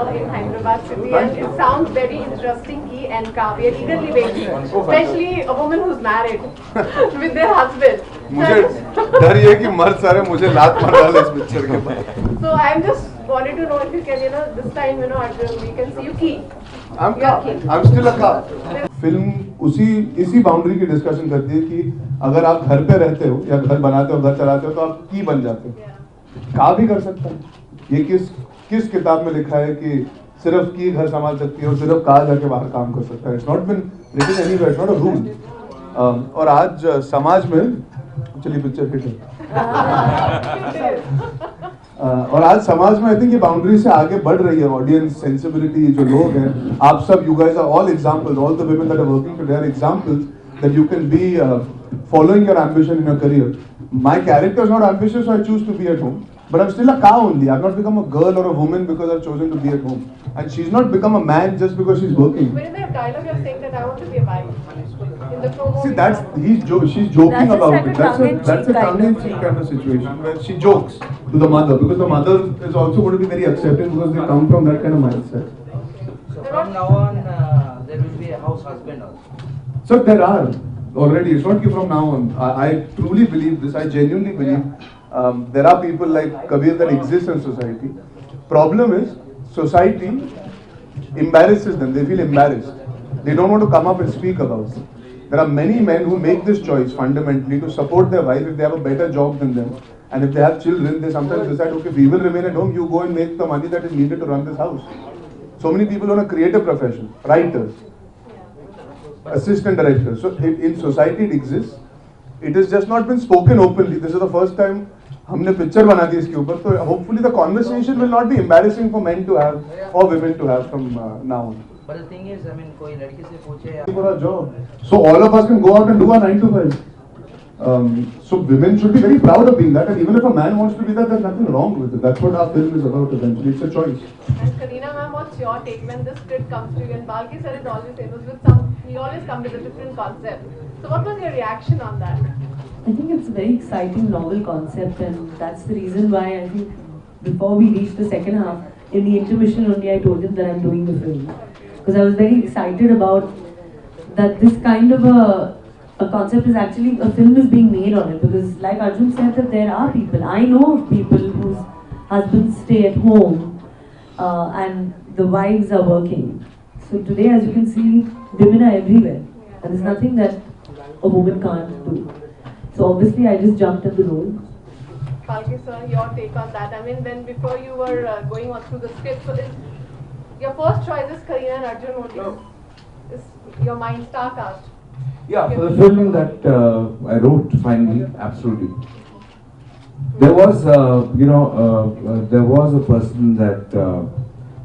In Hyderabad city, and it sounds very interesting ki and we are eagerly waiting, especially a woman who's married with their husband. मुझे डर ये कि मर्द सारे मुझे लात मार डाले इस पिक्चर के बाद. So I'm just wanted to know if you can, this time, Arjun, we can see you key. I'm still a car. Film इसी बाउंड्री की डिस्कशन करती है कि अगर आप घर पे रहते हो या घर बनाते हो, घर चलाते हो, तो आप की बन जाते हो. का भी कर सकता है. ये किस किताब में लिखा है कि सिर्फ की घर संभाल सकती है और सिर्फ का जाके बाहर काम कर सकता है. It's not been written anywhere, it's not a rule. और आज समाज में चलिए पिक्चर हिट है. और आज समाज में आई थिंक ये बाउंड्री से आगे बढ़ रही है. ऑडियंस सेंसिबिलिटी, जो लोग हैं, आप सब, you guys are all examples. All the women that are working today are examples that you can be following your ambition in your career. My character is not ambitious, so I choose to be at home. But I'm still a cow only. I've not become a girl or a woman because I've chosen to be at home. And she's not become a man just because she's working. But in that dialogue, you're saying that I want to be a wife. In the promo. See, she's joking about it. That's a tongue-in-cheek kind of situation where she jokes to the mother, because the mother is also going to be very accepting because they come from that kind of mindset. So from now on, there will be a house husband also. So there are already. It's not from now on. I truly believe this. I genuinely believe there are people like Kabir that exist in society. Problem is, society embarrasses them. They feel embarrassed. They don't want to come up and speak about it. There are many men who make this choice fundamentally to support their wife if they have a better job than them. And if they have children, they sometimes decide, okay, we will remain at home, you go and make the money that is needed to run this house. So many people on a creative profession, writers, assistant directors. So in society it exists. It has just not been spoken openly. This is the first time हमने picture बना दी इसके ऊपर. तो hopefully the conversation will not be embarrassing for men to have or women to have from now on. But the thing is, I mean, कोई लड़की से पूछे. For a job, so all of us can go out and do our 9 to 5. So women should be very proud of being that, and even if a man wants to be that, there's nothing wrong with it. That's what our film is about. Eventually, it's a choice. And Kareena ma'am, what's your take when this script comes to you? And Balki sir is always famous with he always comes with a different concept. So what was your reaction on that? I think it's a very exciting, novel concept, and that's the reason why I think before we reached the second half, in the intermission only, I told him that I'm doing the film, because I was very excited about that. This kind of a concept is actually, a film is being made on it, because like Arjun said, that there are people, I know of people whose husbands stay at home and the wives are working. So today, as you can see, women are everywhere, and there's nothing that a woman can't do. So obviously I just jumped at the role. Balki sir, your take on that? I mean, when before you were going on through the script, so your first choice is Kareena and Arjun only? No. Is your mind star cast? Yeah, for the film that I wrote finally, absolutely. There was, there was a person that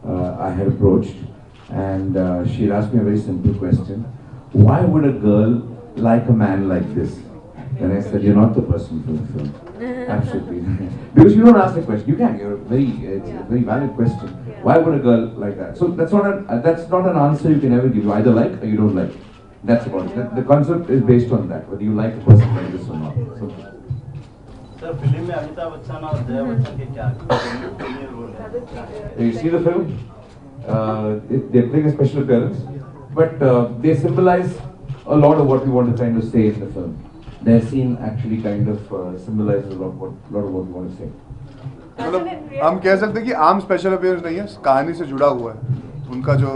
I had approached, and she asked me a very simple question: why would a girl like a man like this? Then I said, you're not the person for the film. Absolutely. Because you don't ask the question. You can. It's a very valid question. Yeah. Why would a girl like that? So that's not an answer you can ever give. You either like or you don't like. That's about it. The concept is based on that. Whether you like a person like this or not. So, Sir, film में अमिताभ बच्चन और जया बच्चन के क्या role है? you see the film? They're playing a special appearance, but they symbolize a lot of what we want to kind of say in the film. Their scene actually kind of symbolizes a lot of what we want to say. मतलब हम कह सकते हैं कि आम special appearance नहीं है, कहानी से जुड़ा हुआ है. उनका जो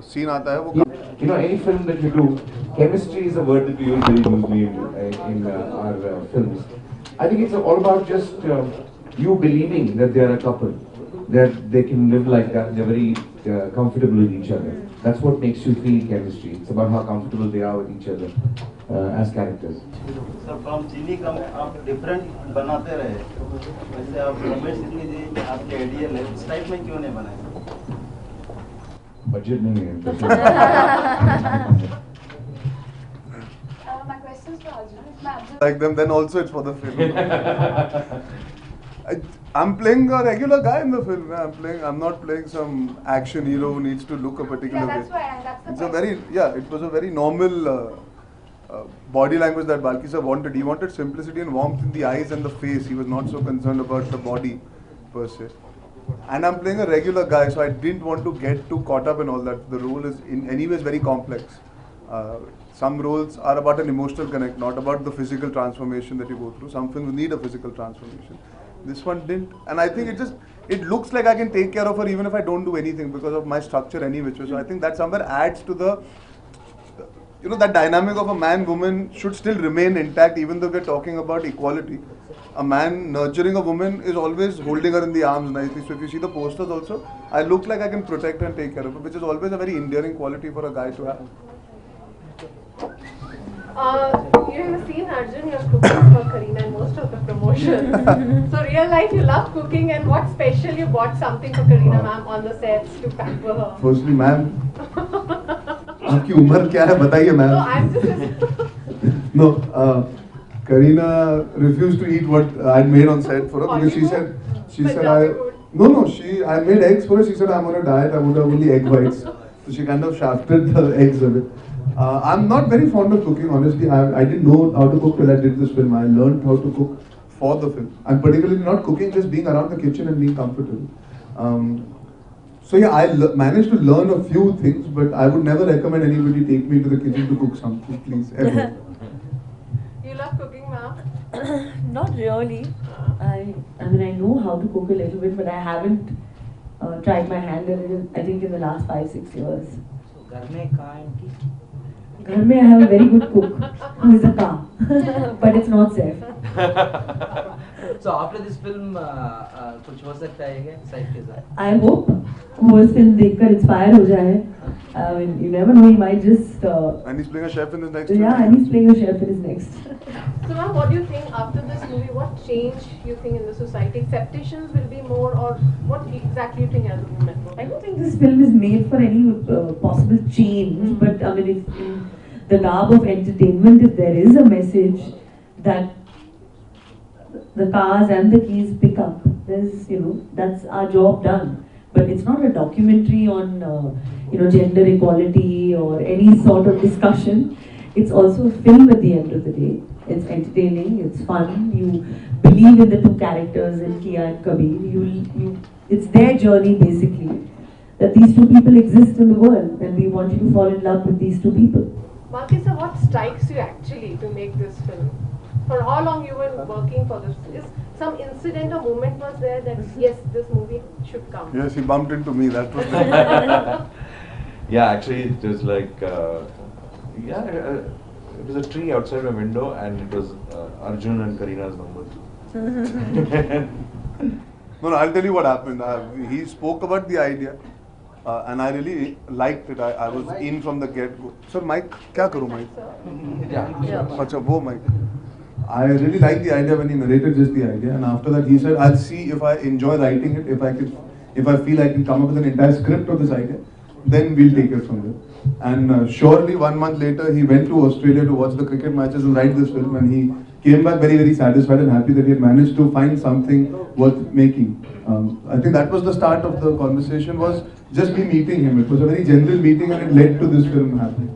सीन आता है वो. You know, any film that you do, chemistry is a word that we use very loosely in our films. I think it's all about just you believing that they are a couple, that they can live like that, they're very comfortable with each other. That's what makes you feel chemistry. It's about how comfortable they are with each other as characters. Sir, from चीनी कम आप different बनाते रहे, वैसे आप रमेश सिंह जी आपके ideal है, इस type में क्यों नहीं बनाए? Budget नहीं है. My question is for Arjun. Like them, then also it's for the film. I'm playing a regular guy in the film. I'm not playing some action hero who needs to look a particular way. That's why. That's the it was a very normal body language that Balki sir wanted. He wanted simplicity and warmth in the eyes and the face. He was not so concerned about the body per se. And I'm playing a regular guy, so I didn't want to get too caught up in all that. The role is in anyways very complex. Some roles are about an emotional connect, not about the physical transformation that you go through. Some films need a physical transformation. This one didn't, and I think it looks like I can take care of her even if I don't do anything because of my structure any which way. So I think that somewhere adds to the, that dynamic of a man-woman should still remain intact even though we're talking about equality. A man nurturing a woman is always holding her in the arms nicely. So if you see the posters also, I look like I can protect her and take care of her, which is always a very endearing quality for a guy to have. You have seen Arjun, you're cooking for Kareena in most of the promotions. So real life you love cooking, and what special you bought something for Kareena ma'am on the sets to pamper her? Firstly, ma'am, आपकी उम्र क्या है बताइए ma'am. No, I'm just... No, Kareena refused to eat what I'd made on set for her because she said I made eggs for her. She said I'm on a diet. I would have only egg whites. So she kind of shafted the eggs a bit. I'm not very fond of cooking, honestly. I didn't know how to cook till I did this film. I learned how to cook for the film. I'm particularly not cooking, just being around the kitchen and being comfortable. So yeah, I managed to learn a few things, but I would never recommend anybody take me to the kitchen to cook something, please, ever. You love cooking, ma'am? Not really. I mean, I know how to cook a little bit, but I haven't tried my hand a little, I think in the last 5-6 years. So, घर में कहाँ aunty? घर में I have a very good cook who is a car, but it's not safe. So after this film, कुछ हो सकता है क्या साइड के साथ? I hope वो फिल्म देखकर inspire हो जाए. I mean, you never know, he might just... and he's playing a chef in his next film. Yeah, and he's playing a chef in his next. So ma'am, what do you think after this movie, what change you think in the society? Acceptations will be more, or what exactly you think as a woman? I don't think this film is made for any possible change, but I mean, if in the garb of entertainment, if there is a message that the cars and the keys pick up, there's, that's our job done. But it's not a documentary on, gender equality or any sort of discussion. It's also a film at the end of the day. It's entertaining, it's fun. You believe in the two characters, in Kia and Kabir. It's their journey basically, that these two people exist in the world, and we want you to fall in love with these two people. Balki sir, what strikes you actually to make this film? For how long you were working for this? Is some incident or moment was there that yes, this movie should come? Yes, he bumped into me. That was Yeah, actually it was like, it was a tree outside my window and it was Arjun and Kareena's number. No, I'll tell you what happened. He spoke about the idea and I really liked it. I was in from the get-go. Sir, mic, क्या करूँ mic? Yeah. अच्छा, वो mic. I really liked the idea when he narrated just the idea, and after that he said, I'll see if I enjoy writing it, if I feel I can come up with an entire script of this idea, then we'll take it from there. And surely 1 month later he went to Australia to watch the cricket matches and write this film, and he came back very, very satisfied and happy that he had managed to find something worth making. I think that was the start of the conversation, was just me meeting him. It was a very general meeting and it led to this film happening.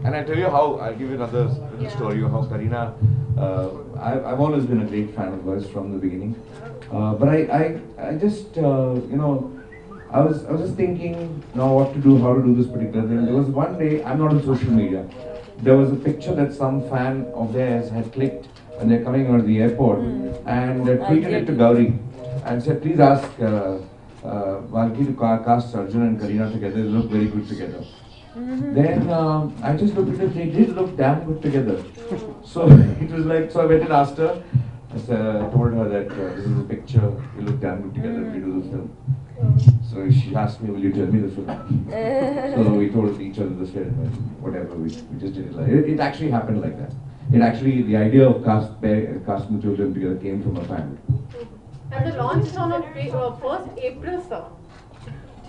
And I tell you how, I'll give you another little story of how Kareena, I've always been a great fan of hers from the beginning. But I just, I was just thinking now what to do, how to do this particular thing. There was one day, I'm not on social media, there was a picture that some fan of theirs had clicked when they're coming out of the airport and tweeted it to Gauri and said, please ask Balki to cast Arjun and Kareena together, they look very good together. Then I just looked at it, they did look damn good together. So it was like, so I went and asked her, I told her that this is a picture, you look damn good together if we do this film. So she asked me, will you tell me the film? So we told each other the story, whatever, we just did it like it actually happened like that. It actually, the idea of casting the children together came from a family. And the launch is on 1st April, sir.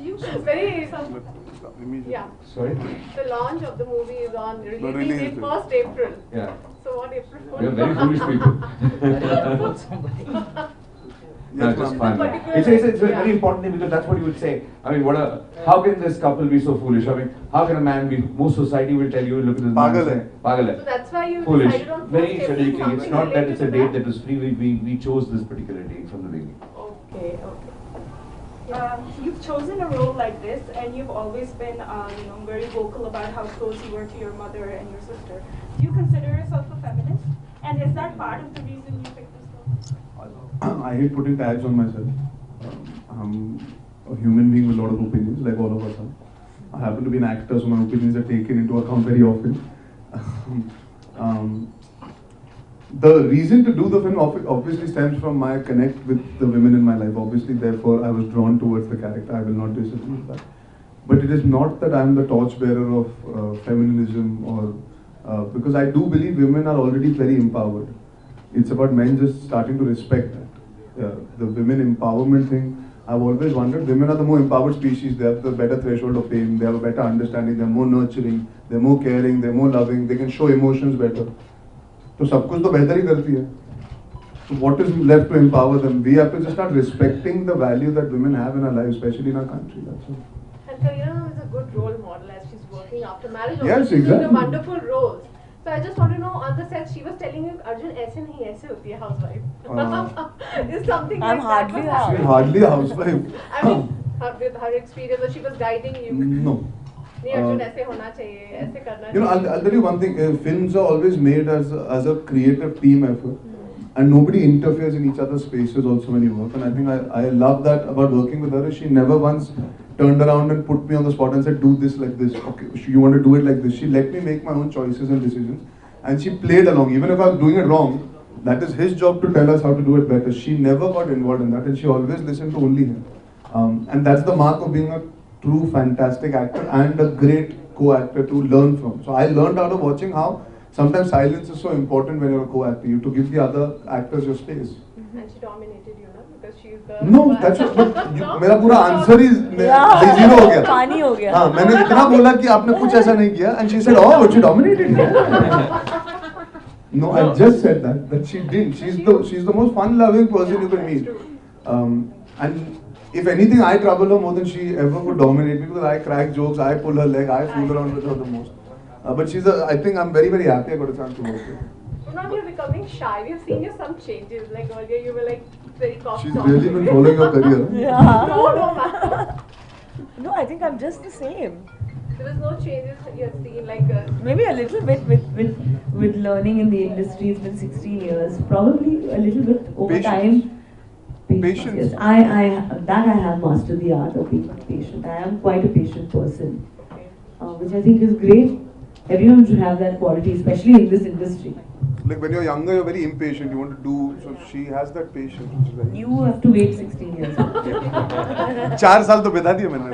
It's very... Yeah. Sorry? The launch of the movie is on release release date date. 1st April. Yeah. So what April Fool? We are very foolish people. No, just fun. It's a very important thing because that's what you would say. I mean, how can this couple be so foolish? I mean, how can a man be, most society will tell you, look at this man. Pagal hai. Pagal hai. So that's why you Foolish. decided on 1st Very April, strategically. It's something not that it's a related date to that was free. We chose this particular date from the beginning. Okay, okay. You've chosen a role like this, and you've always been, very vocal about how close you were to your mother and your sister. Do you consider yourself a feminist? And is that part of the reason you picked this role? I hate putting tags on myself. I'm a human being with a lot of opinions, like all of us are. I happen to be an actor, so my opinions are taken into account very often. The reason to do the film obviously stems from my connect with the women in my life. Obviously, therefore, I was drawn towards the character. I will not disagree with that. But it is not that I am the torchbearer of feminism, or because I do believe women are already very empowered. It's about men just starting to respect that. The women empowerment thing, I've always wondered, women are the more empowered species. They have the better threshold of pain. They have a better understanding. They're more nurturing. They're more caring. They're more loving. They can show emotions better. तो सब कुछ तो बेहतर ही करती है. So what is left to empower them? We have to just start respecting the value that women have in our lives, especially in our country. That's all. And Kareena is a good role model as she's working after marriage. Yes, she's doing exactly. wonderful roles. So I just want to know, on the set, she was telling you, Arjun, ऐसे नहीं ऐसे होती है housewife. Is something I'm like hardly that? She's hardly a housewife. I mean, with her experience, or she was guiding you. No. नहीं अर्जुन ऐसे होना चाहिए, ऐसे करना चाहिए. You know, I'll tell you one thing. Films are always made as a creative team effort, and nobody interferes in each other's spaces also when you work. And I think I love that about working with her. Is she never once turned around and put me on the spot and said, "Do this like this. Okay, you want to do it like this." She let me make my own choices and decisions, and she played along. Even if I was doing it wrong, that is his job to tell us how to do it better. She never got involved in that, and she always listened to only him. And that's the mark of being a true fantastic actor and a great co-actor to learn from. So I learned out of watching how sometimes silence is so important when you're a co-actor. You have to give the other actors your space. And she dominated you, no? Because she's the. No, that's what. मेरा पूरा answer ही zero हो गया. पानी हो गया. हाँ, मैंने इतना बोला कि आपने कुछ ऐसा नहीं किया, and she said, "Oh, she dominated me." No, I just said that she didn't. She's the most fun-loving person you can meet. And if anything, I trouble her more than she ever could dominate me, because I crack jokes, I pull her leg, I fool around with her the most. But I think I'm very, very happy I got a chance to work with her. So now you're becoming shy. We've seen you some changes. Like earlier, you were like very cocky. She's really been following your career. Yeah. No, man. No, I think I'm just the same. There was no changes you've seen, like. Maybe a little bit with learning in the industry. It's been 16 years. Probably a little bit over Patience. time. Patience. Yes, I have mastered the art of being patient. I am quite a patient person, which I think is great. Everyone should have that quality, especially in this industry. Like when you're younger, you're very impatient. You want to do. So she has that patience, which is very. You have to wait 16 years. 4 साल तो बिता दिए मैंने.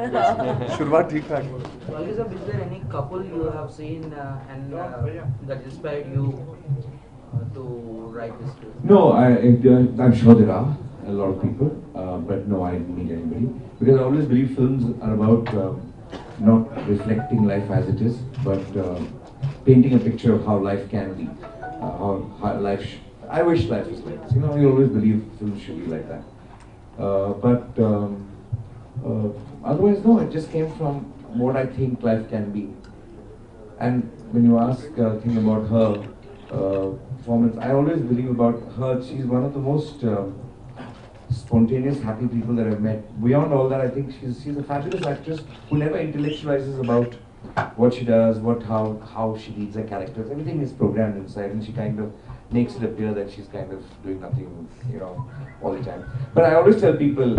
शुरुआत ठीक ठाक. Balki sir, is there any couple you have seen and that inspired you to write this script? No, I'm sure there are a lot of people, but no, I didn't meet anybody. Because I always believe films are about not reflecting life as it is, but painting a picture of how life can be. How life I wish life was like this. You know, I always believe films should be like that. But otherwise, no, it just came from what I think life can be. And when you ask thing about her performance, I always believe about her. She's one of the most spontaneous, happy people that I've met. Beyond all that, I think she's a fabulous actress who never intellectualizes about what she does, how she leads her characters. Everything is programmed inside, and she kind of makes it appear that she's kind of doing nothing, you know, all the time. But I always tell people,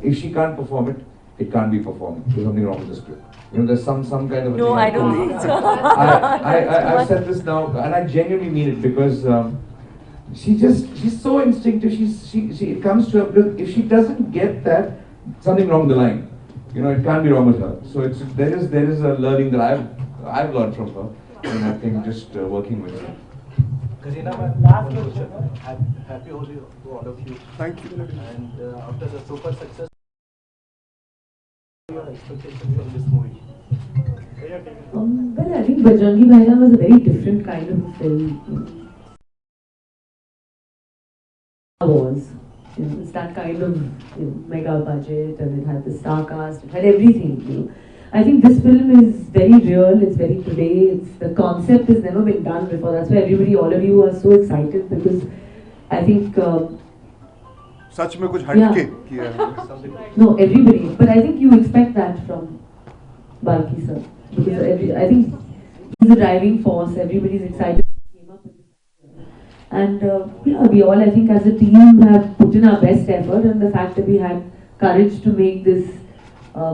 if she can't perform it, it can't be performed. There's something wrong with the script. You know, there's some kind of a No, thing I don't think so. I've said this now, and I genuinely mean it, because she's so instinctive. It comes to her. If she doesn't get that, something wrong with the line. You know, it can't be wrong with her. So there is a learning that I've learned from her, and I think just working with her. Kareena, my last question. Happy Holi to all of you. Thank you. And after the super success, your expectations from this movie? Well, I think Bajrangi Bhaijaan was a very different kind of film. Was. It's that kind of mega budget, and it had the star cast, it had everything. I think this film is very real, it's very today, the concept has never been done before. That's why all of you are so excited, because I think सच में कुछ हटके Yeah. किया है. No, everybody. But I think you expect that from Balki sir. Because I think he's the driving force. Everybody's excited. He came up with this. And yeah, we all, I think, as a team have put in our best effort. And the fact that we had courage to make this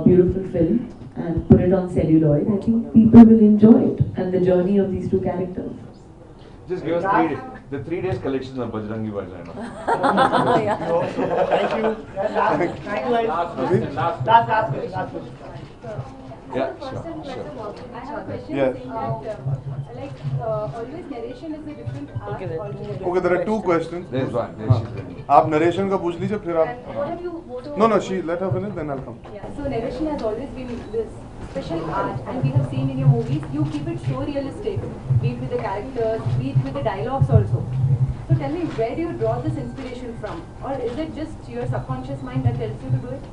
beautiful film and put it on celluloid, I think people will enjoy it. And the journey of these two characters. Just give us 3 days. The 3 days collections of Bajrangi Bhaijana. Thank you. Thank you. Last question. Yeah, First and sure. I have a question Yes. saying that always narration is a different art altogether. Okay, there are 2 questions. There's one. There हाँ. she's ready. आप narration का पूछ लीजिए फिर And what आप. have you both of No, no, she let her finish, then I'll come. Yeah, so narration has always been this special art, and we have seen in your movies, you keep it so realistic, be it with the characters, be it with the dialogues also. So tell me, where do you draw this inspiration from? Or is it just your subconscious mind that tells you to do it?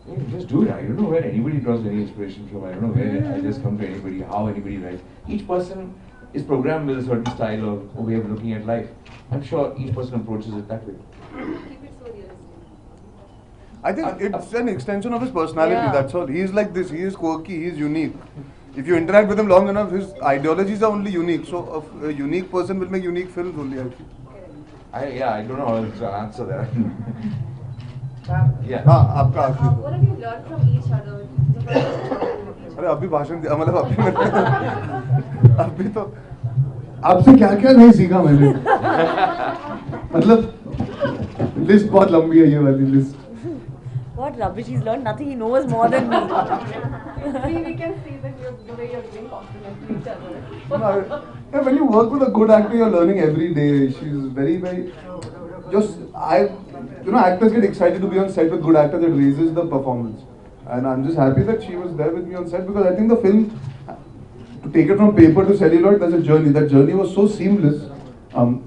Yeah, just do it. I don't know where anybody draws any inspiration from. I don't know where I just come to anybody, how anybody writes. Each person is programmed with a certain style or way of looking at life. I'm sure each person approaches it that way. Keep it so realistic. I think it's an extension of his personality, Yeah. that's all. He is like this, he is quirky, he is unique. If you interact with him long enough, his ideologies are only unique. So a unique person will make unique films only, I feel. I don't know how to answer that. Yeah. हाँ, आपका आखिरी. What have you learned from each other? अरे अभी भाषण दिया मतलब अभी तो आपसे क्या क्या नहीं सीखा मैंने. मतलब लिस्ट बहुत लंबी है ये वाली list. What rubbish, he's learned nothing, he knows more than me. We can see that the way you're giving compliments to each other. Yeah, when you work with a good actor, you're learning every day. She's very, very. Actors get excited to be on set with good actors. It raises the performance, and I'm just happy that she was there with me on set because I think the film, to take it from paper to celluloid, there's a journey. That journey was so seamless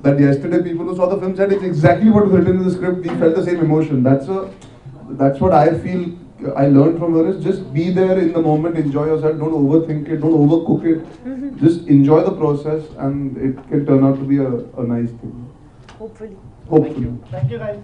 that yesterday people who saw the film said it's exactly what was written in the script. We felt the same emotion. That's what I feel. I learned from her is just be there in the moment, enjoy yourself, don't overthink it, don't overcook it. Just enjoy the process, and it can turn out to be a nice thing. Hopefully. Hopefully. Thank you guys.